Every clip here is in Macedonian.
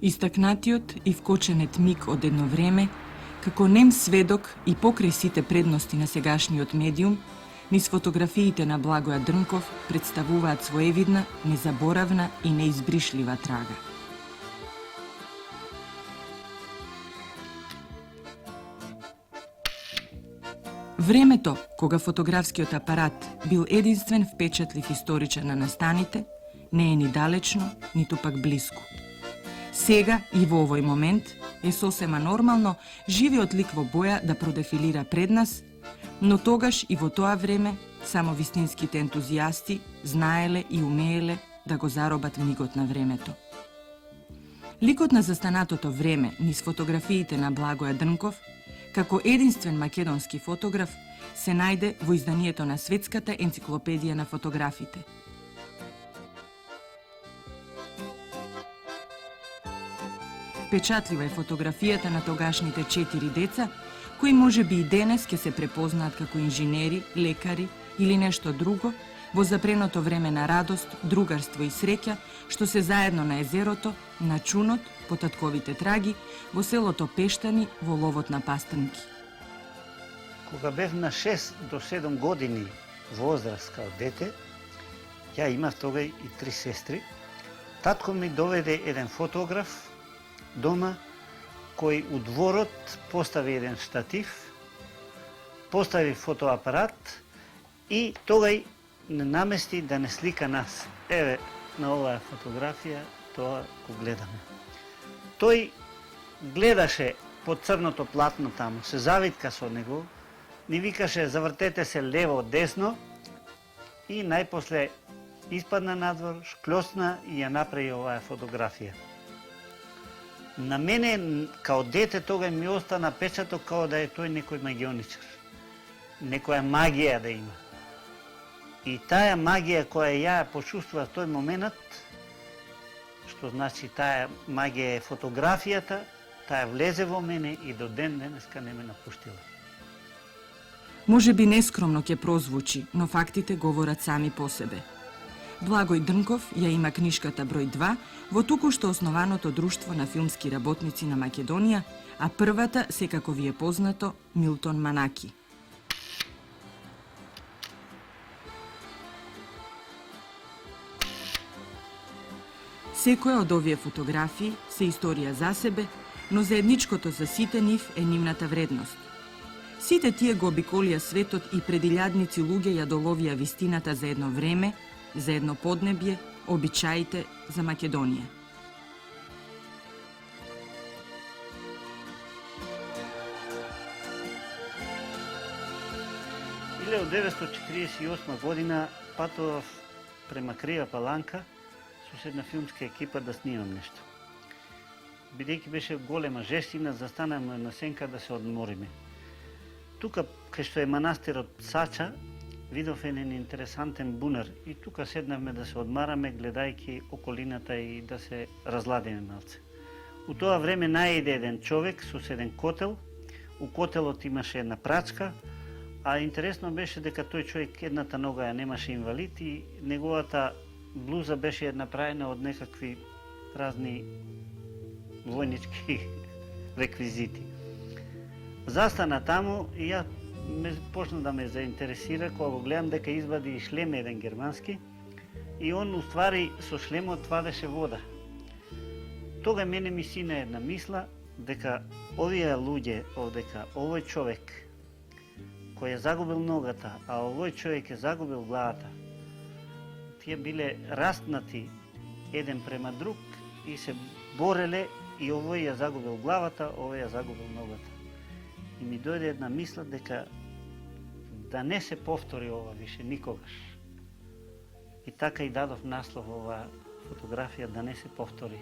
Истакнатиот и вкоченет миг од едно време, како нем сведок и покрај сите предности на сегашниот медиум, низ фотографиите на Благоја Дрнков представуваат своевидна, незаборавна и неизбришлива трага. Времето кога фотографскиот апарат бил единствен впечатлив историчар на настаните, не е ни далечно, ниту пак блиску. Сега и во овој момент е сосема нормално живиот лик во боја да продефилира пред нас, но тогаш и во тоа време само вистинските ентузијасти знаеле и умееле да го заробат мигот на времето. Ликот на застанатото време низ фотографиите на Благоја Дрнков, како единствен македонски фотограф, се најде во изданието на Светската енциклопедија на фотографите. Впечатлива е фотографијата на тогашните 4 деца, кои може би и денес ќе се препознаат како инженери, лекари или нешто друго, во запреното време на радост, другарство и среќа, што се заедно на езерото, на чунот, по татковите траги, во селото Пештани, во ловот на пастрнки. Кога бев на 6 до 7 години возраст као дете, ја имав тога и 3 сестри, татко ми доведе еден фотограф дома, кој у дворот постави еден штатив, постави фотоапарат и тогај не намести да не слика нас. Еве, на оваа фотографија, тоа го гледаме. Тој гледаше по црното платно таму, се завитка со него, ни викаше завртете се лево, десно и најпосле испадна надвор, шклосна и ја направи оваа фотографија. На мене, као дете, тога ми остана печаток као да е тој некој магионичар. Некоја магија да има. И таа магија која ја почувствував тој момент, што значи таа магија е фотографијата, таа влезе во мене и до ден денеска не ме напуштила. Може би нескромно ќе прозвучи, но фактите говорат сами по себе. Благој Дрнков ја има книшката број 2 во току-што основаното Друштво на филмски работници на Македонија, а првата, секако ви е познато, Милтон Манаки. Секоја од овие фотографии се историја за себе, но заедничкото за сите нив е нивната вредност. Сите тие го обиколија светот и пред илјадници луѓе ја доловија вистината за едно време, за едно поднебје, обичаите за Македонија. В 1948 година патував према Крива Паланка со една филмска екипа да снимам нешто. Бидејќи беше голема жестина, застанавме на сенка да се одмориме. Тука, кај што е манастирот Сача, видов еден интересантен бунар и тука седнавме да се одмараме, гледајќи околината и да се разладиме малце. У тоа време најде еден човек со еден котел, у котелот имаше една прачка, а интересно беше дека тој човек едната нога ја немаше инвалид и неговата блуза беше направена од некакви разни војнички реквизити. Застана таму и ја почна да ме заинтересира кога го гледам дека извади шлем еден германски и он уствари со шлемот вадеше вода. Тога мене ми сина една мисла дека овие луѓе овдека, овој човек кој е загубил ногата, а овој човек е загубил главата, тие биле растнати еден према друг и се бореле и овој ја загубил главата, овој ја загубил ногата. И ми дојде една мисла дека да не се повтори ова више никогаш. И така и дадов наслов оваа фотографија да не се повтори.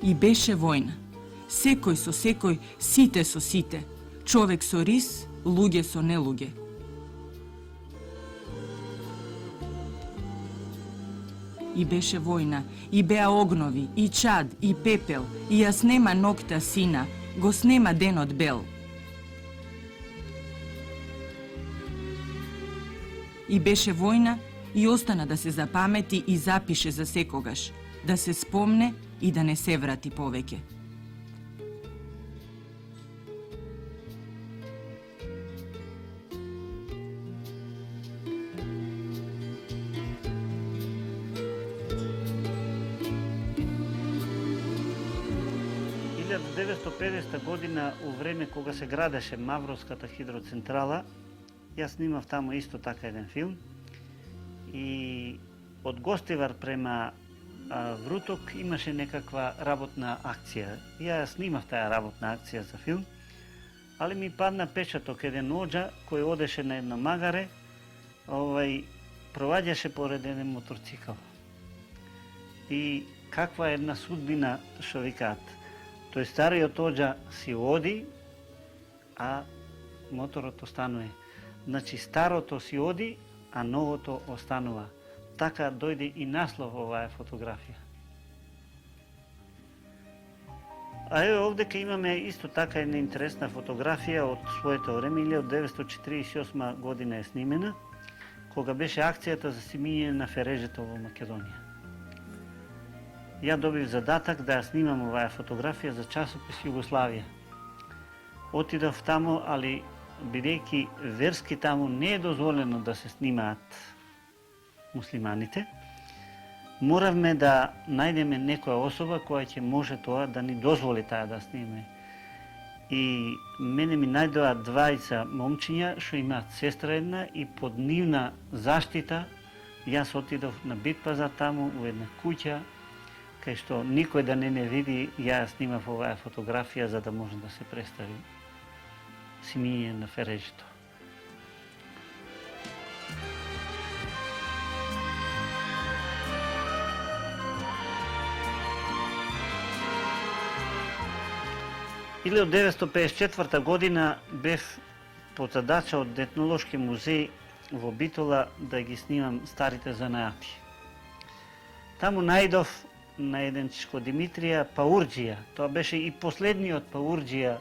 И беше војна. Секој со секој, сите со сите. Човек со рис, луѓе со нелуѓе. И беше војна, и беа огнови, и чад, и пепел, и ја снема ноќта сина, го снема денот бел. И беше војна и остана да се запамети и запише за секогаш, да се спомне и да не се врати повеќе. В 1950 година, у време кога се градеше Мавровската хидроцентрала, јас снимав таму исто така еден филм и од Гостивар према Вруток имаше некаква работна акција. Ја снимав таа работна акција за филм, али ми падна печаток еден оџа кој одеше на едно магаре, проваѓаше поред еден моторцикл. И каква една судбина, што викаат. Тој стариот оџа си оди, а моторот останува. Значи старото си оди, а новото останува. Така дојде и наслов оваа фотографија. А еве овдека имаме исто така една интересна фотографија од своето време, 1948 година е снимена, кога беше акцијата за симиње на Фережето во Македонија. Ја добив задатак да ја снимам оваа фотографија за часопис Југославија. Отидов таму, али бидејќи верски таму не е дозволено да се снимаат муслиманите, моравме да најдеме некоја особа која ќе може тоа да ни дозволи таа да сниме. И мене ми најдоа двајца момчиња што имаат сестра една и под нивна заштита јас отидов на Битпазар таму у една куќа кај што никој да не види, ја снимав оваа фотографија за да може да се представи симиње на Фережето. Или од 1954 година бев под задача од Етнолошки музеј во Битола да ги снимам старите занаати. Таму најдов на еден Чичко Димитрија паурџија. Тоа беше и последниот паурџија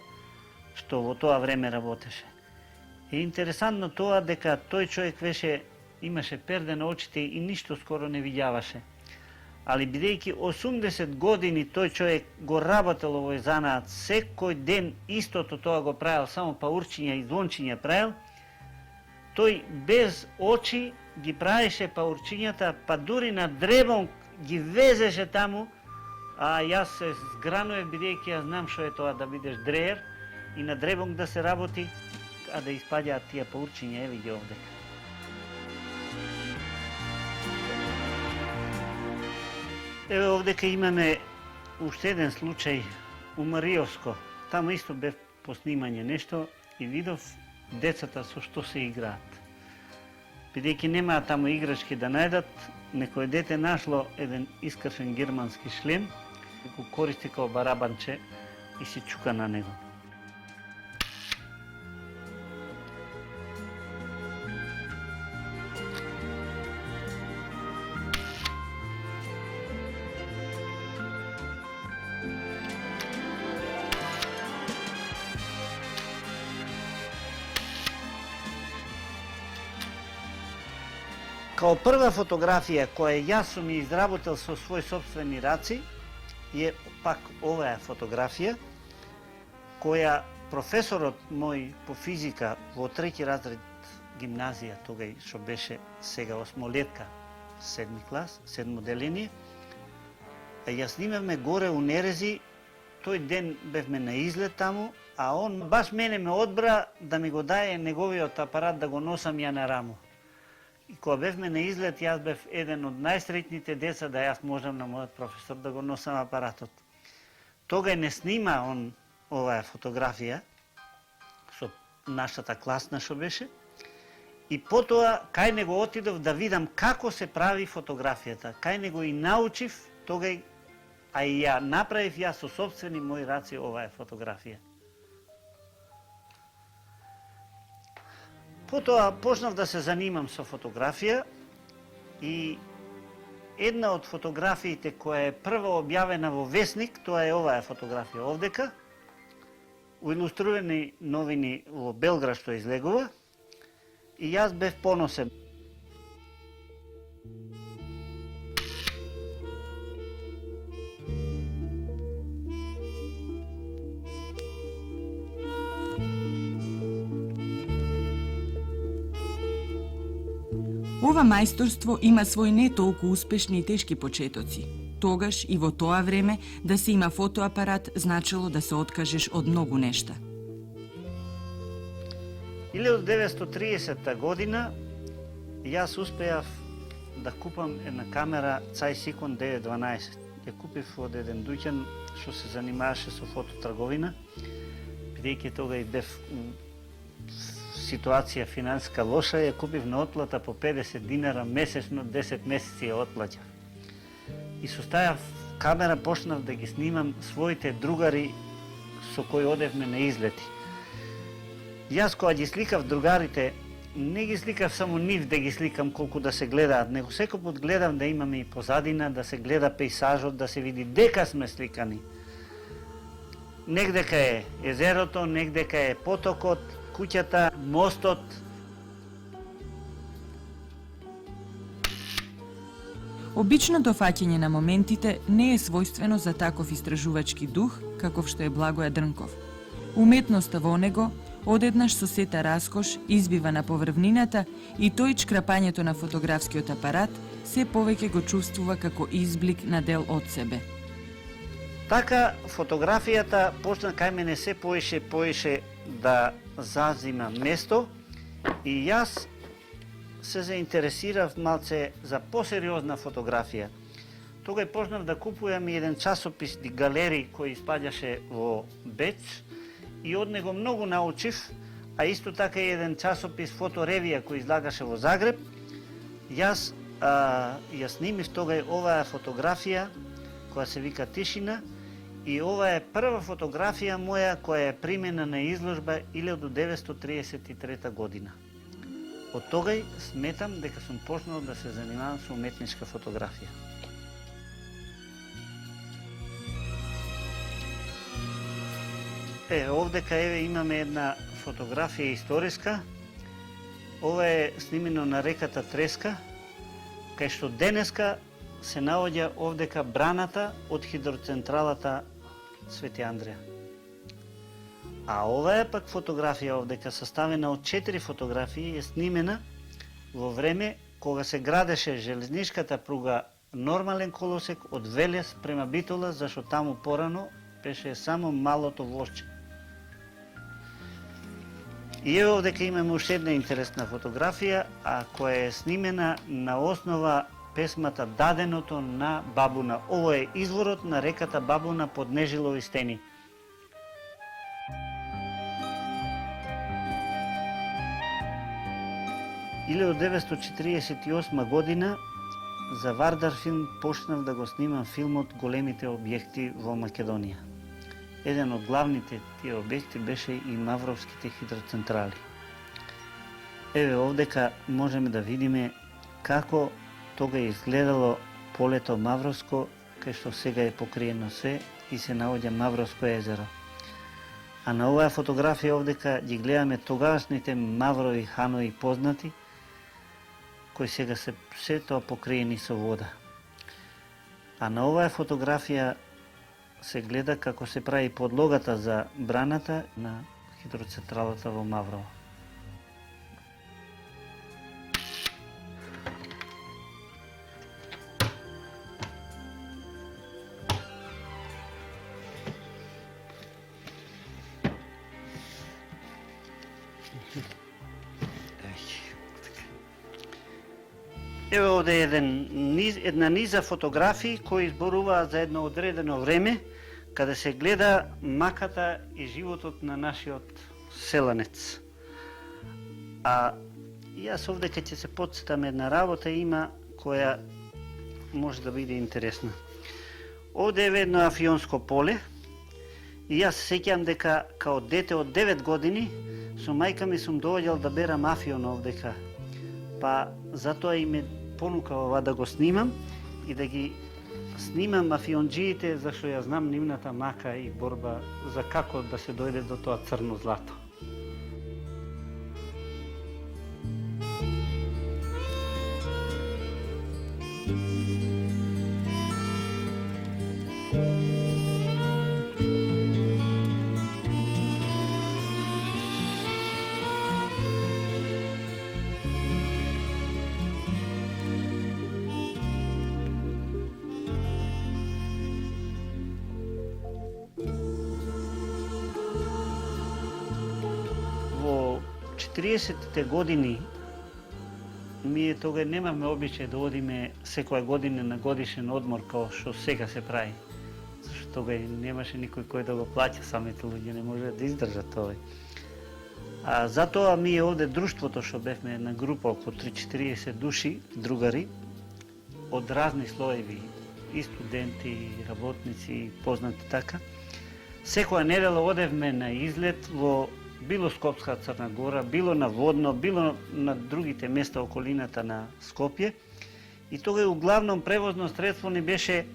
што во тоа време работеше. И интересантно тоа дека тој човек имаше перде на очите и ништо скоро не видјаваше. Али бидејќи 80 години тој човек го работел овој занаат, секој ден истото тоа го правил, само паурчиња и звончиња правил, тој без очи ги правеше паурчињата, па дури на дребон ги везеше таму, а јас се згранував бидејќи ја знам што е тоа да бидеш дреер и на дребон да се работи, а да испаѓаат тие паурчиња, еви ги овдека. Еве овдека имаме уште еден случај у Мариовско. Таму исто бев по снимање нешто и видов децата со што се играат. Бидејќи немаат таму играчки да најдат, некој дете нашло еден искршен германски шлем, го користи као барабанче и си чука на него. Као прва фотографија која јас сум ја изработил со свој сопствени раци е пак оваа фотографија која професорот мој по физика во 3-ти разред гимназија, тогај што беше сега осмолетка, 7-ми клас, 7-мо деление, ја снимавме горе у Нерези, тој ден бевме на излет таму, а он баш мене ме одбра да ми го даде неговиот апарат да го носам ја на рамо. И кога бевме на излет, јас бев еден од најсреќните деца да јас можам на мојот професор да го носам апаратот. Тогај не снима он оваа фотографија со нашата класна што беше, и потоа кај него отидов да видам како се прави фотографијата. Кај него и научив тогај, а и ја направив јас со сопствени мои раци оваа фотографија. Потоа почнав да се занимам со фотографија и една од фотографиите која е прва објавена во Весник, тоа е оваа фотографија овдека, у илустрирани новини во Белград што излегува, и јас бев поносен. Ова мајсторство има свои не толку успешни и тешки почетоци. Тогаш и во тоа време да се има фотоапарат значило да се откажеш од многу нешта. 1930 година јас успеав да купам една камера Zeiss-Ikon 912. Ја купив од еден дуќан што се занимаваше со фототрговина, бидејќи тога и бев ситуација финансиска лоша, ја купив на отплата по 50 динара месечно, 10 месеци ја отплаќав. И со таа камера почнав да ги снимам своите другари со кои одевме на излети. Јас кога ги сликав другарите, не ги сликав само нив да ги сликам колку да се гледаат, него секој пат гледам да имаме и позадина, да се гледа пейсажот, да се види дека сме сликани. Негдека е езерото, негдека е потокот, куќата, мостот. Обичното фаќање на моментите не е својствено за таков истражувачки дух, каков што е Благоја Дрнков. Уметноста во него, одеднаш со сета раскош, избива на поврвнината и тој чкрапањето на фотографскиот апарат се повеќе го чувствува како изблик на дел од себе. Така, фотографијата почна кај мене се поише да зазима место и јас се заинтересирав малце за посериозна фотографија. Тога почнав да купувам и еден часопис Ди Галери кој испаѓаше во Беч и од него многу научив, а исто така и еден часопис Фоторевија кој излагаше во Загреб. Јас ја снимив тога оваа фотографија која се вика Тишина и ова е прва фотографија моја која е примена на изложба 1933 година. Од тогај сметам дека сум почнал да се занимавам со уметничка фотографија. Овдека имаме една фотографија историска. Ова е снимено на реката Треска, кај што денеска се наоѓа овдека браната од хидроцентралата Свети Андреја. А ова е пак фотографија овдека составена од 4 фотографии, е снимена во време кога се градеше железничката пруга нормален колосек од Велес према Битола, зашто таму порано беше само малото возвче. И еве овдека имаме уште една интересна фотографија, а која е снимена на основа песмата Даденото на Бабуна. Ово е изворот на реката Бабуна под Нежилови стени. Или од 1948 година за Вардар филм почнав да го снимам филмот Големите објекти во Македонија. Еден од главните тие објекти беше и Мавровските хидроцентрали. Еве овдека можеме да видиме како тога е изгледало полето Мавровско, кај што сега е покриено се и се наоѓа Мавровско езеро. А на оваа фотографија овдека ги гледаме тогашните Маврови ханови познати, кои сега се се тоа покриени со вода. А на оваа фотографија се гледа како се прави подлогата за браната на хидроцентралата во Маврово. Еве овде е една низа фотографии кои изборуваат за едно одредено време, каде се гледа маката и животот на нашиот селанец. А јас овде ќе се потсетам една работа има која може да биде интересна. Овде е едно афионско поле и јас сеќам дека као дете од 9 години со мајка ми сум доаѓал да берам афион овдека. Па затоа и ме понука ова да го снимам и да ги снимам афионџиите, зашто ја знам нивната мака и борба за како да се дојде до тоа црно злато. 40-те години ние тога немавме обичај да одиме секоја година на годишен одмор како што сега се прави. Зашто тога немаше никој кој да го плаќа, самите луѓе не можеа да издржат тоа. А затоа ние овде друштвото што бевме една група околу 30-40 души, другари, од разни слоеви, и студенти, и работници, и познати така, секоја недела одевме на излет во било Скопска Црна Гора, било на Водно, било на другите места околината на Скопје. И тога углавном превозно средство ни беше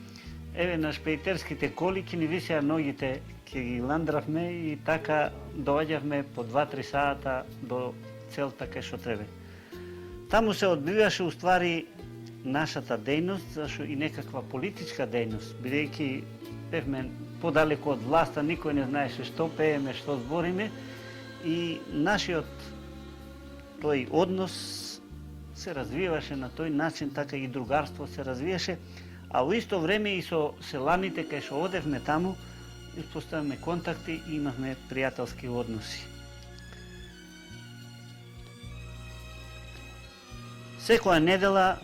на шпејтерските коли, ки ни висеа ногите, ке ги ландравме и така доаѓавме по 2-3 сата до целта кај што требе. Таму се одбиваше уствари нашата дејност, зашто и некаква политичка дејност, бидејќи бевме подалеку од власта, никој не знаеше што пееме, што збориме, и нашиот тој однос се развиваше на тој начин, така и другарство се развиеше, а во исто време и со селаните кај што одевме таму, испоставивме контакти и имавме пријателски односи. Секоја недела,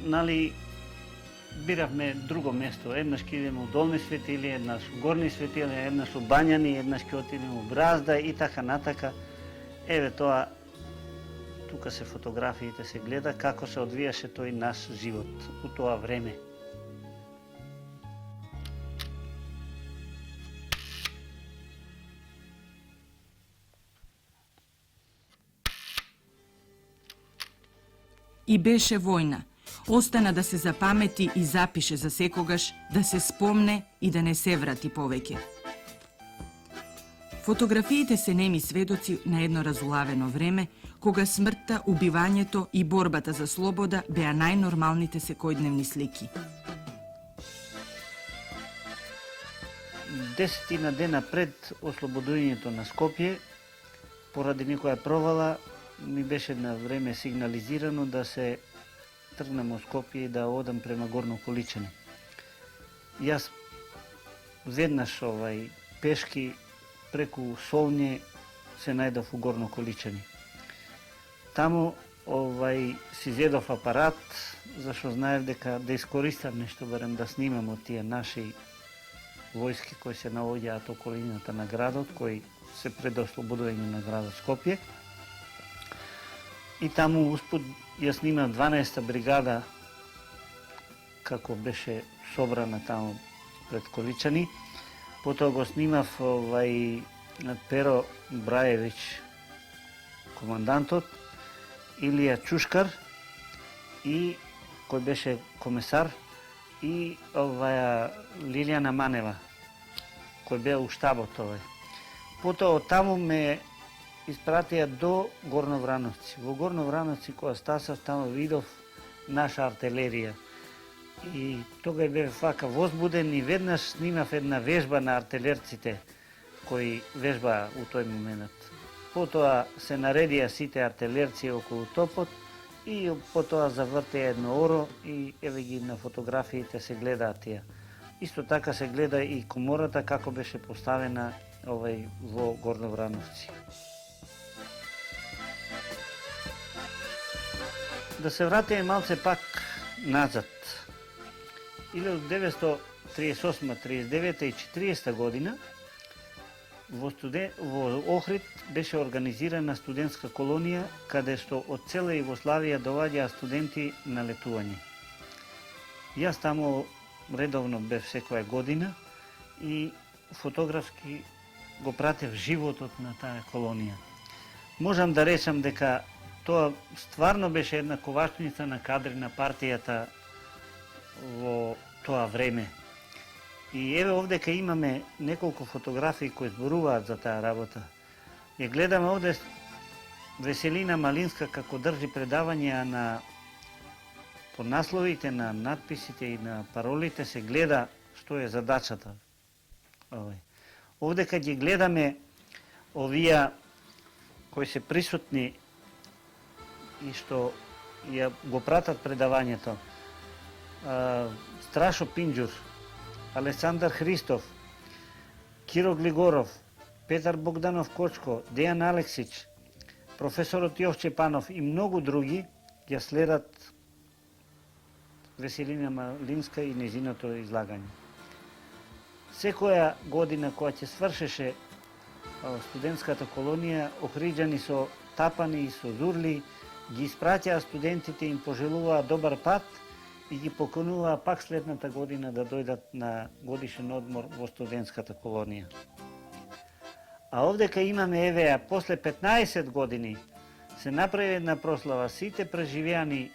биравме друго место. Еднаш ќе идеме у Долни Светилие, еднаш у Горни Светилие, еднаш у Бањани, еднаш ќе отидеме у Бразда и така натака. Еве тоа, тука се фотографиите се гледа како се одвијаше тој наш живот у тоа време. И беше војна. Остана да се запамети и запише за секогаш, да се спомне и да не се врати повеќе. Фотографиите се неми сведоци на едно разулавено време, кога смртта, убивањето и борбата за слобода беа најнормалните секојдневни слики. 10 дена пред ослободувањето на Скопје, поради некоја провала, ми беше на време сигнализирано да се тргнем од Скопје и да одам према Горно Количани. Јас веднаш пешки преку Солње се најдов у Горно Количани. Таму си зедов апарат, зашто знаев дека да искористам нешто, барем да снимам од тие наши војски кои се наоѓаат околината на градот, кои се пред ослободување на градот Скопје. И таму успут ја снимав 12-та бригада како беше собрана таму пред Количани. Потоа го снимав Перо Браевич, командантот, Илија Чушкар и кој беше комесар и Лилијана Манева, кој беа у штабот Потоа од таму ме испратија до Горно Врановци. Во Горно Врановци кога стасав, таму видов наша артилерија. И тога бев вака возбуден и веднаш снимав една вежба на артилерците кои вежбаа у тој момент. Потоа се наредија сите артилерци околу топот и потоа завртеа едно оро и еве ги на фотографиите се гледаат тие. Исто така се гледа и комората како беше поставена во Горно Врановци. Да се вратиме малце пак назад. 1938, 39 и 40 година во Охрид беше организирана студентска колонија каде што од цела Југославија доаѓаа студенти на летување. Јас таму редовно бев секоја година и фотографски го пратев животот на таа колонија. Можам да речам дека тоа стварно беше една ковачница на кадри на партијата во тоа време. И еве овдека имаме неколку фотографии кои зборуваат за таа работа. Ја гледаме овде Веселина Малинска како држи предавања по насловите на надписите и на паролите се гледа што е задачата. Овдека ги гледаме овие кои се присутни и што го пратат предавањето. Страшо Пинџур, Александар Христов, Киро Глигоров, Петар Богданов Кочко, Дејан Алексич, професорот Јовче Панов и многу други ја следат Веселина Малинска и незиното излагање. Секоја година кога ќе свршеше студентската колонија, Охриџани со тапани и со зурли ги испраќаа студентите, им пожелуваа добар пат и ги покануваа пак следната година да дојдат на годишен одмор во студентската колонија. А овдека имаме, еве, после 15 години се направи една прослава, сите преживеани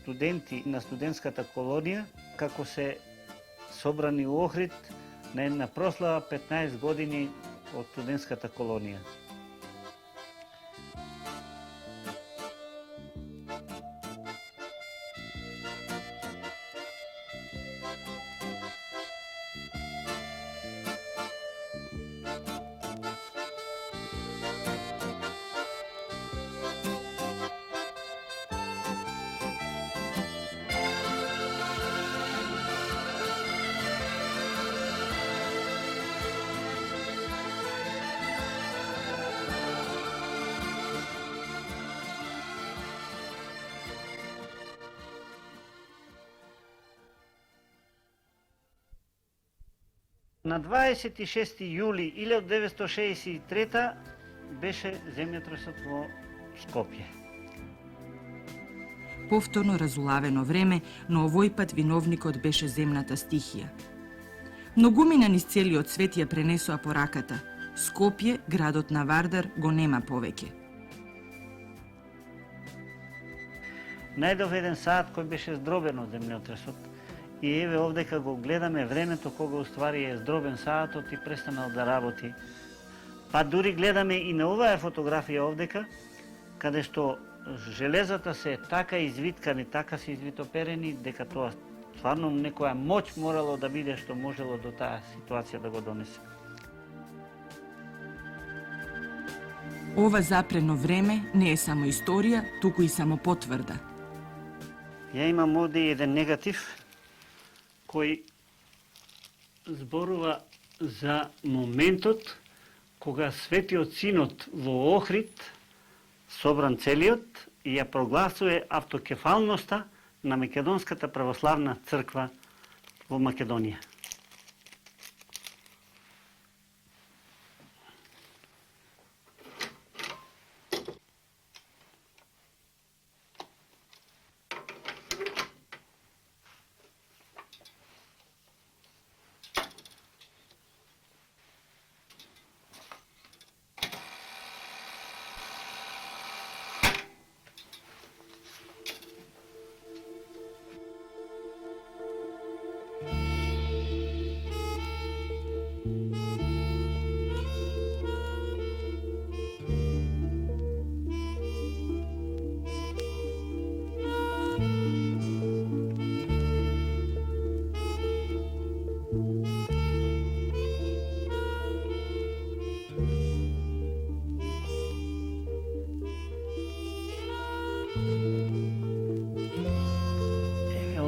студенти на студентската колонија, како се собрани у Охрид на една прослава 15 години од студентската колонија. На 26 јули 1963 беше земјотресот во Скопје. Повторно разулавено време, но овој пат виновникот беше земната стихија. Многумина низ целиот свет ја пренесоа пораката. Скопје, градот на Вардар, го нема повеќе. Најдов еден саат кој беше здробен од земјотресот. И еве овдека го гледаме времето кога уствари е здробен саатот и престанал да работи. Па дури гледаме и на оваа фотографија овдека, каде што железата се така извиткани, така се извитоперени, дека тоа стварно некоја моќ морало да биде што можело до таа ситуација да го донесе. Ова запрено време не е само историја, туку и само потврда. Ја имам овде еден негатив кој зборува за моментот кога Светиот Синод во Охрид, собран целиот, и ја прогласува автокефалноста на Македонската православна црква во Македонија.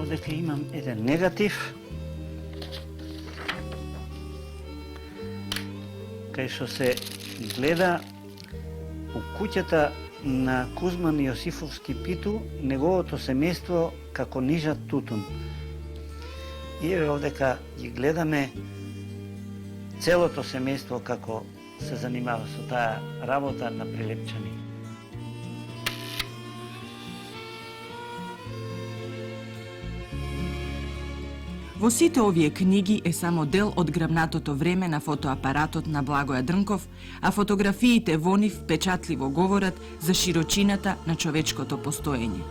Овдека имам еден негатив, кај што се гледа у куќата на Кузман Јосифовски Питу неговото семејство како нижат тутун. И еве овдека ги гледаме целото семејство како се занимава со таа работа на прилепчани. Во сите овие книги е само дел од грабнатото време на фотоапаратот на Благоја Дрнков, а фотографиите во нив печатливо говорат за широчината на човечкото постоење.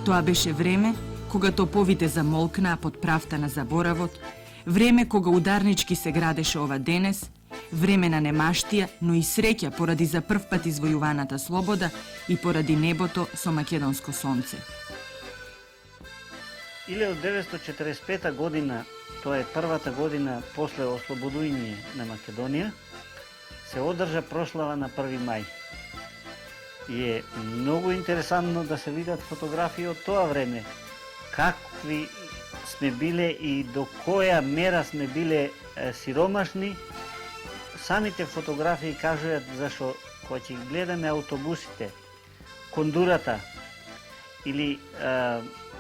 Тоа беше време кога топовите замолкнаа под правта на заборавот, време кога ударнички се градеше ова денес, време на немаштија, но и среќа поради за прв пат извојуваната слобода и поради небото со македонско сонце. 1945 година, тоа е првата година после ослободување на Македонија, се одржа прослава на 1 мај. И е многу интересантно да се видат фотографии од тоа време, сме биле и до која мера сме биле сиромашни, самите фотографии кажуваат зашо кога ќе ги гледаме автобусите, кондурата или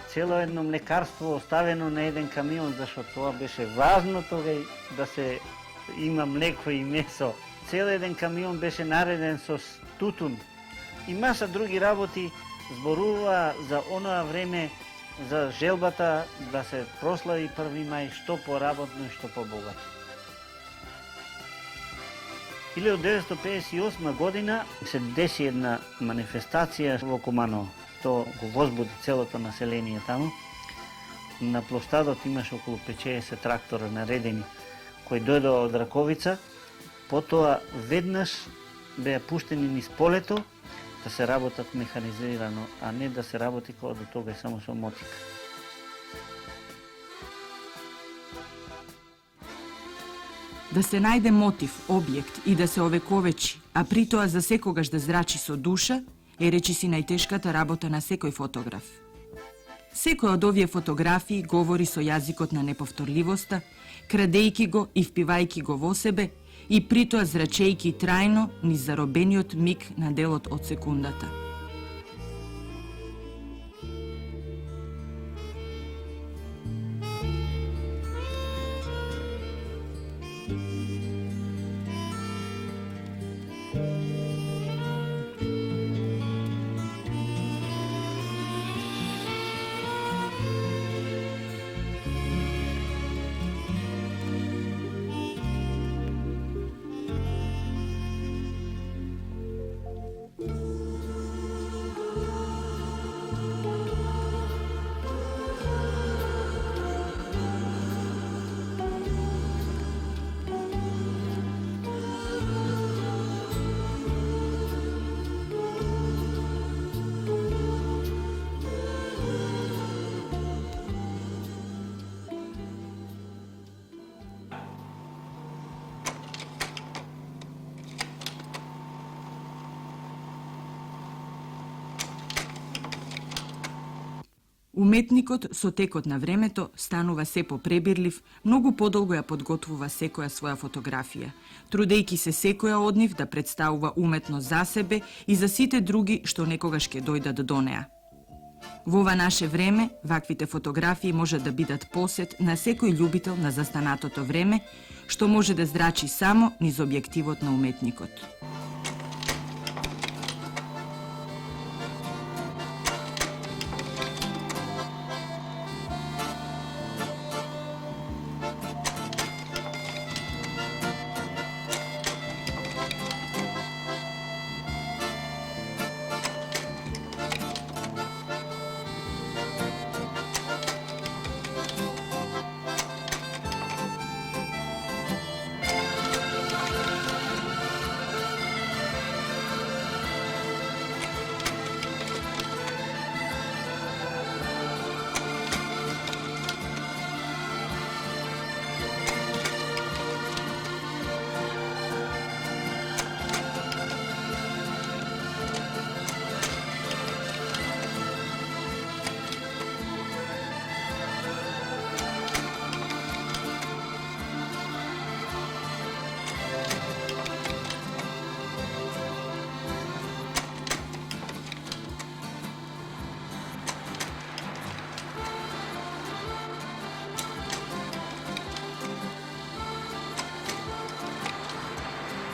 цело едно млекарство оставено на еден камион, зашо тоа беше важно тогаш да се има млеко и месо. Цел еден камион беше нареден со тутун и маса други работи зборува за оноа време, за желбата да се прослави 1 мај што поработно и што побогато. 1958 година се деси една манифестација во Куманово. Тоа го возбуди целото население таму. На площадот имаше околу 50 трактора наредени кои дојдоа од Раковица. Потоа веднаш беа пуштени низ полето да се работат механизирано, а не да се работи кога до тога само со мотика. Да се најде мотив, објект и да се овековечи, а при тоа за секогаш да зрачи со душа, е речиси најтешката работа на секој фотограф. Секој од овие фотографии говори со јазикот на неповторливоста, крадејки го и впивајки го во себе и при тоа зрачејки трајно низ заробениот миг на делот од секундата. Уметникот со текот на времето станува се попребирлив, многу подолго ја подготвува секоја своја фотографија, трудејќи се секоја од нив да представува уметност за себе и за сите други што некогаш ќе дојдат до неа. Во ова наше време, ваквите фотографии можат да бидат посет на секој љубител на застанатото време, што може да зрачи само низ објективот на уметникот.